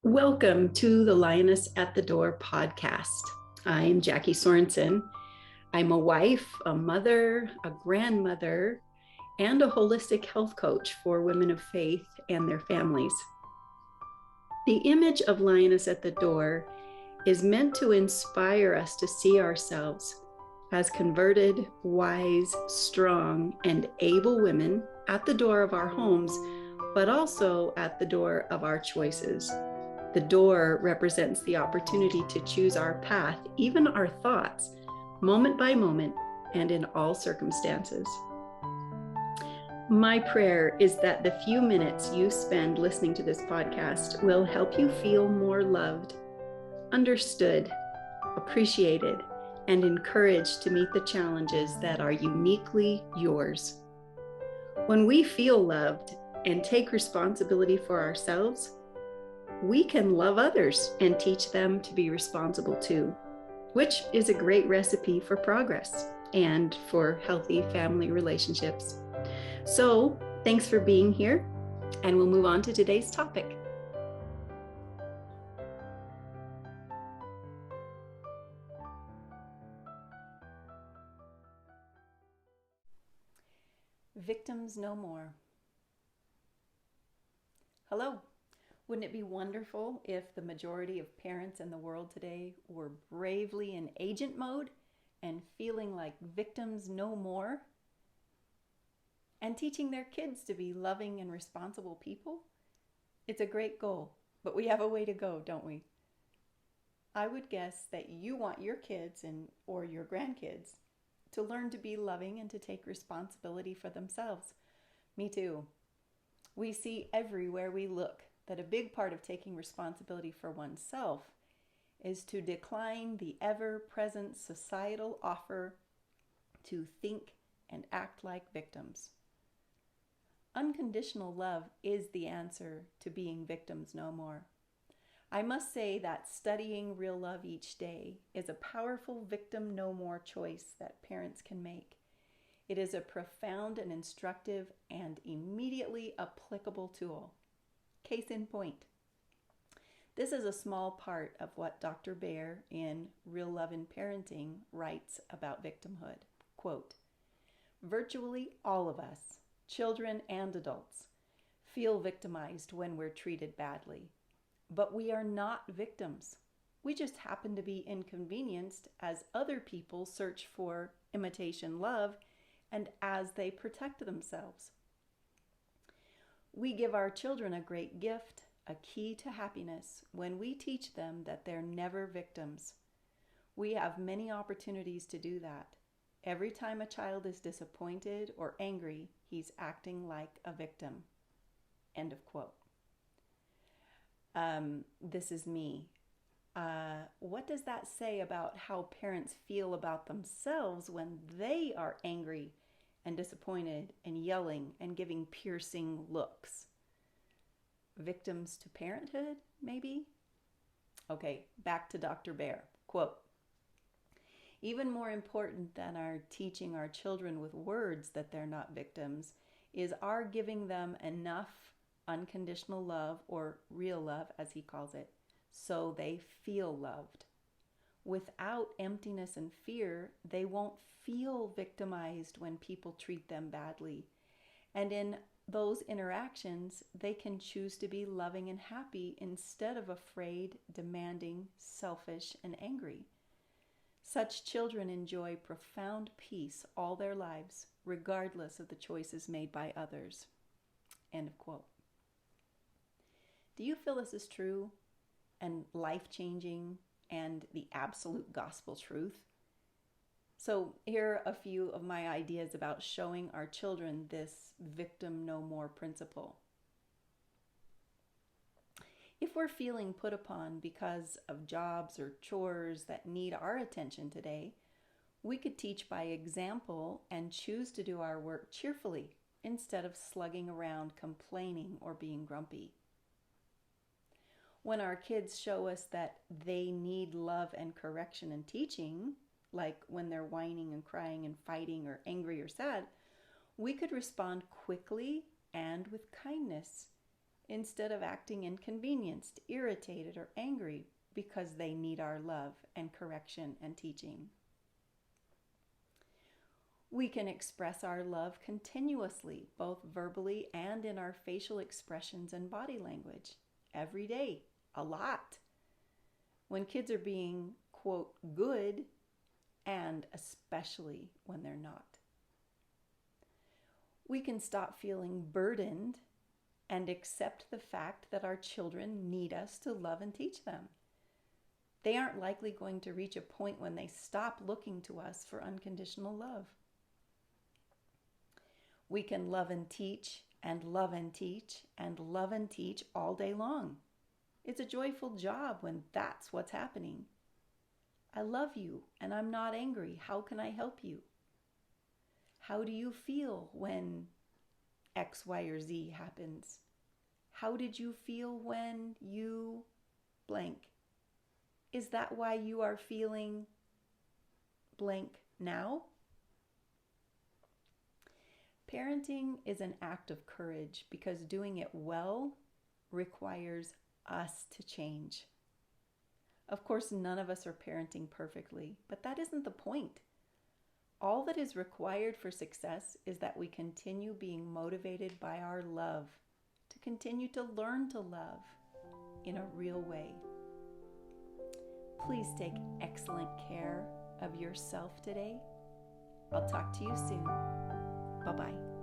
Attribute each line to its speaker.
Speaker 1: Welcome to the Lioness at the Door podcast. I'm Jackie Sorensen. I'm a wife, a mother, a grandmother, and a holistic health coach for women of faith and their families. The image of Lioness at the Door is meant to inspire us to see ourselves as converted, wise, strong, and able women at the door of our homes, but also at the door of our choices. The door represents the opportunity to choose our path, even our thoughts, moment by moment and in all circumstances. My prayer is that the few minutes you spend listening to this podcast will help you feel more loved, understood, appreciated, and encouraged to meet the challenges that are uniquely yours. When we feel loved and take responsibility for ourselves, we can love others and teach them to be responsible too, which is a great recipe for progress and for healthy family relationships. So, thanks for being here, and we'll move on to today's topic. Victims no more. Hello. Wouldn't it be wonderful if the majority of parents in the world today were bravely in agent mode and feeling like victims no more? And teaching their kids to be loving and responsible people? It's a great goal, but we have a way to go, don't we? I would guess that you want your kids or your grandkids to learn to be loving and to take responsibility for themselves. Me too. We see everywhere we look that a big part of taking responsibility for oneself is to decline the ever-present societal offer to think and act like victims. Unconditional love is the answer to being victims no more. I must say that studying real love each day is a powerful victim no more choice that parents can make. It is a profound and instructive and immediately applicable tool. Case in point. This is a small part of what Dr. Baer in Real Love in Parenting writes about victimhood. Quote, "Virtually all of us, children and adults, feel victimized when we're treated badly. But we are not victims. We just happen to be inconvenienced as other people search for imitation love and as they protect themselves. We give our children a great gift, a key to happiness, when we teach them that they're never victims. We have many opportunities to do that. Every time a child is disappointed or angry, he's acting like a victim." End of quote. This is me. What does that say about how parents feel about themselves when they are angry and disappointed and yelling and giving piercing looks? Victims to parenthood, maybe? Okay, back to Dr. Baer. Quote, "Even more important than our teaching our children with words that they're not victims is our giving them enough unconditional love, or real love as he calls it, so they feel loved. Without emptiness and fear, they won't feel victimized when people treat them badly. And in those interactions, they can choose to be loving and happy instead of afraid, demanding, selfish, and angry. Such children enjoy profound peace all their lives, regardless of the choices made by others." End of quote. Do you feel this is true and life-changing and the absolute gospel truth? So here are a few of my ideas about showing our children this victim no more principle. If we're feeling put upon because of jobs or chores that need our attention today, we could teach by example and choose to do our work cheerfully instead of slugging around complaining or being grumpy. When our kids show us that they need love and correction and teaching, like when they're whining and crying and fighting or angry or sad, we could respond quickly and with kindness instead of acting inconvenienced, irritated, or angry because they need our love and correction and teaching. We can express our love continuously, both verbally and in our facial expressions and body language, every day, a lot. When kids are being, quote, good, and especially when they're not. We can stop feeling burdened and accept the fact that our children need us to love and teach them. They aren't likely going to reach a point when they stop looking to us for unconditional love. We can love and teach and love and teach and love and teach all day long. It's a joyful job when that's what's happening. I love you and I'm not angry. How can I help you? How do you feel when X, Y, or Z happens? How did you feel when you blank? Is that why you are feeling blank now? Parenting is an act of courage because doing it well requires us to change. Of course, none of us are parenting perfectly, but that isn't the point. All that is required for success is that we continue being motivated by our love, to continue to learn to love in a real way. Please take excellent care of yourself today. I'll talk to you soon. Bye-bye.